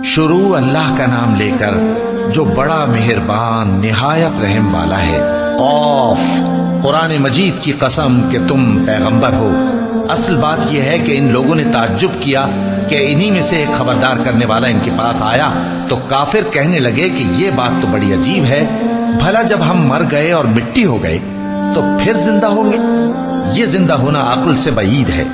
शुरू अल्लाह का नाम लेकर जो बड़ा मेहरबान निहायत रहम वाला है। औफ, कुरान मजीद की कसम कि तुम पैगंबर हो। असल बात यह है कि इन लोगों ने ताज्जुब किया कि इन्हीं में से एक खबरदार करने वाला इनके पास आया तो काफिर कहने लगे कि ये बात तो बड़ी अजीब है, भला जब हम मर गए और मिट्टी हो गए तो फिर जिंदा होंगे? ये जिंदा होना अक्ल से बईद है।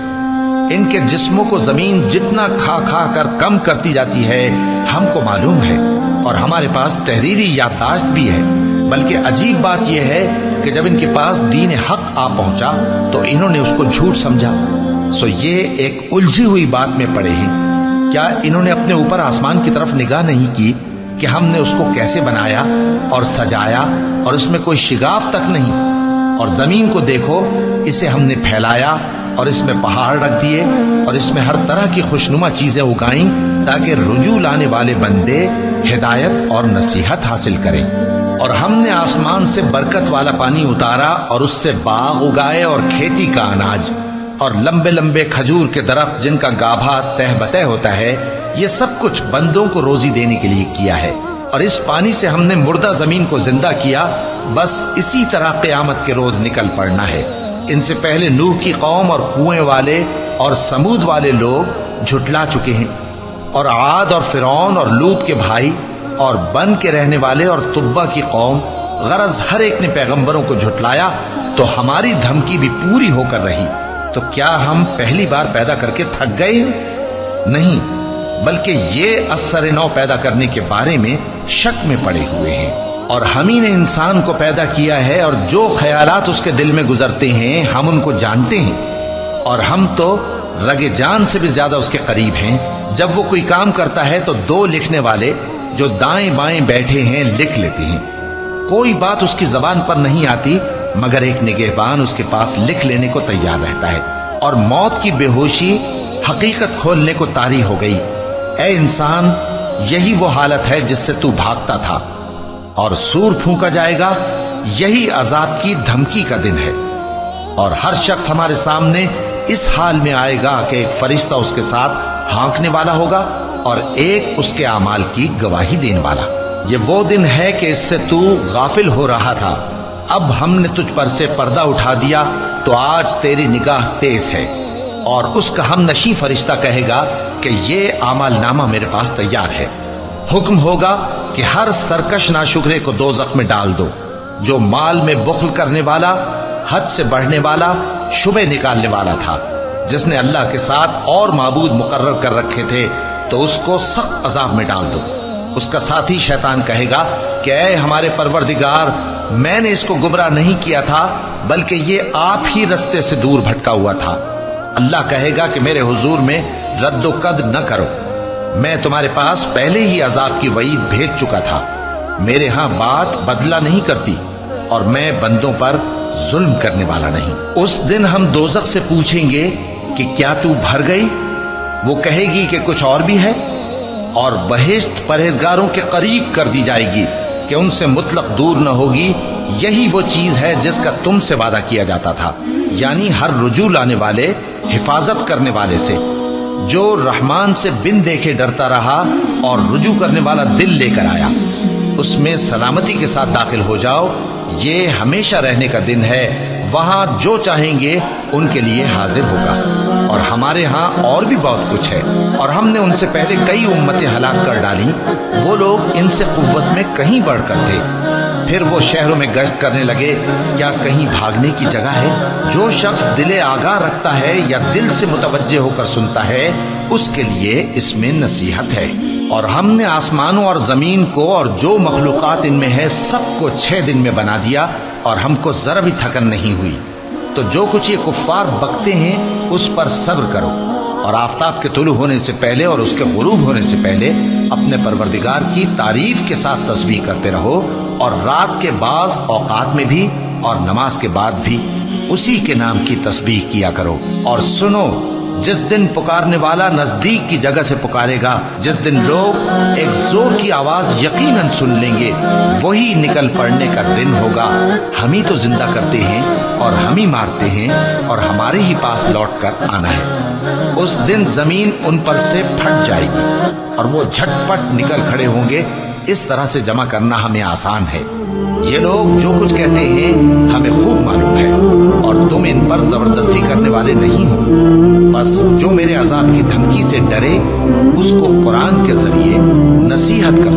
इनके जिस्मों को जमीन जितना खा खा कर कम करती जाती है हमको मालूम है, और हमारे पास तहरीरी याददाश्त भी है। बल्कि अजीब बात यह है कि जब इनके पास दीन हक आ पहुंचा तो इन्होंने उसको झूठ समझा। सो ये एक उलझी हुई बात में पड़े हैं। क्या इन्होंने अपने ऊपर आसमान की तरफ निगाह नहीं की कि हमने उसको कैसे बनाया और सजाया, और इसमें कोई शिगाफ तक नहीं? और जमीन को देखो, इसे हमने फैलाया और इसमें पहाड़ रख दिए और इसमें हर तरह की खुशनुमा चीजें उगाई ताकि रुजू लाने वाले बंदे हिदायत और नसीहत हासिल करें। और हमने आसमान से बरकत वाला पानी उतारा और उससे बाग उगाए और खेती का अनाज और लंबे लंबे खजूर के दरख्त जिनका गाभा तह बतह होता है। ये सब कुछ बंदों को रोजी देने के लिए किया है। और इस पानी से हमने मुर्दा जमीन को जिंदा किया। बस इसी तरह क़यामत के रोज निकल पड़ना है। इनसे पहले नूह की कौम और कुएं वाले और समूद वाले लोग झुटला चुके हैं, और आद और फिरौन और लूत के भाई और बन के रहने वाले और तुब्बा की कौम, गरज हर एक ने पैगंबरों को झुटलाया तो हमारी धमकी भी पूरी होकर रही। तो क्या हम पहली बार पैदा करके थक गए? नहीं, बल्कि ये असर नौ पैदा करने के बारे में शक में पड़े हुए हैं। और हम ही ने इंसान को पैदा किया है, और जो ख्यालात उसके दिल में गुजरते हैं हम उनको जानते हैं, और हम तो रगे जान से भी ज्यादा उसके करीब हैं। जब वो कोई काम करता है तो दो लिखने वाले जो दाएं बाएं बैठे हैं लिख लेते हैं। कोई बात उसकी जबान पर नहीं आती मगर एक निगहबान उसके पास लिख लेने को तैयार रहता है। और मौत की बेहोशी हकीकत खोलने को तारी हो गई। ऐ इंसान, यही वो हालत है जिससे तू भागता था, और सूर फूंका जाएगा, यही अजाब की धमकी का दिन है। और हर शख्स हमारे सामने इस हाल में आएगा कि एक फरिश्ता उसके साथ हाँकने वाला होगा और एक उसके अमाल की गवाही देने वाला। ये वो दिन है कि इससे तू गाफिल हो रहा था, अब हमने तुझ पर से पर्दा उठा दिया तो आज तेरी निगाह तेज है। और उसका हम नशी फरिश्ता कहेगा कि ये आमाल नामा मेरे पास तैयार है। हुक्म होगा कि हर सरकश नाशुक्रे को दोज़ख में डाल दो। जो माल में बुख्ल करने वाला, हद से बढ़ने वाला, शुबे निकालने वाला था, जिसने अल्लाह के साथ और माबूद मुकर्रर कर रखे थे, तो उसको सख्त अजाब में डाल दो। उसका साथी शैतान कहेगा कि ऐ हमारे परवरदिगार, मैंने इसको गुमराह नहीं किया था, बल्कि ये आप ही रस्ते से दूर भटका हुआ था। अल्लाह कहेगा कि मेरे हुजूर में रद्दो कद न करो, मैं तुम्हारे पास पहले ही अजाब की वईद भेज चुका था। मेरे यहां बात बदला नहीं करती और मैं बंदों पर जुल्म करने वाला नहीं। उस दिन हम दोज़ख से पूछेंगे कि क्या तू भर गई? वो कहेगी कि कुछ और भी है। और बहिश्त परहेजगारों के करीब कर दी जाएगी कि उनसे मुतलक दूर न होगी। यही वो चीज है जिसका तुमसे वादा किया जाता था, यानी हर रुजू लाने वाले, हिफाजत करने वाले से, जो रहमान से बिन देखे डरता रहा और रुजू करने वाला दिल लेकर आया। उसमें सलामती के साथ दाखिल हो जाओ। ये हमेशा रहने का दिन है, वहां जो चाहेंगे उनके लिए हाजिर होगा। और हमारे यहाँ और भी बहुत कुछ है, और हमने उनसे पहले कई उम्मतें हलाक कर डाली। वो लोग इनसे कुव्वत में कहीं बढ़कर थे। फिर वो शहरों में गश्त करने लगे, क्या कहीं भागने की जगह है? जो शख्स दिले आगाह रखता है या दिल से मुतवज्जे होकर सुनता है, उसके लिए इसमें नसीहत है। और हमने आसमानों और जमीन को और जो मखलूकात इनमें है सबको 6 दिन में बना दिया, और हमको जरा भी थकन नहीं हुई। तो जो कुछ ये कुफ्फार बकते हैं उस पर सब्र करो, और आफताब के तुलू होने से पहले और उसके गुरूब होने से पहले अपने परवरदिगार की तारीफ के साथ तस्बीह करते रहो, और रात के बाज़ औकात में भी और नमाज के बाद भी उसी के नाम की तस्बीह किया करो। और सुनो, जिस दिन पुकारने वाला नजदीक की जगह से पुकारेगा, जिस दिन लोग एक जोर की आवाज यकीनन सुन लेंगे, वही निकल पड़ने का दिन होगा। हम ही तो जिंदा करते हैं और हम ही मारते हैं, और हमारे ही पास लौट कर आना है। उस दिन जमीन उन पर से फट जाएगी اور وہ جھٹپٹ نکل کھڑے ہوں گے، اس طرح سے جمع کرنا ہمیں آسان ہے۔ یہ لوگ جو کچھ کہتے ہیں ہمیں خوب معلوم ہے، اور تم ان پر زبردستی کرنے والے نہیں ہو۔ بس جو میرے عذاب کی دھمکی سے ڈرے اس کو قرآن کے ذریعے نصیحت کر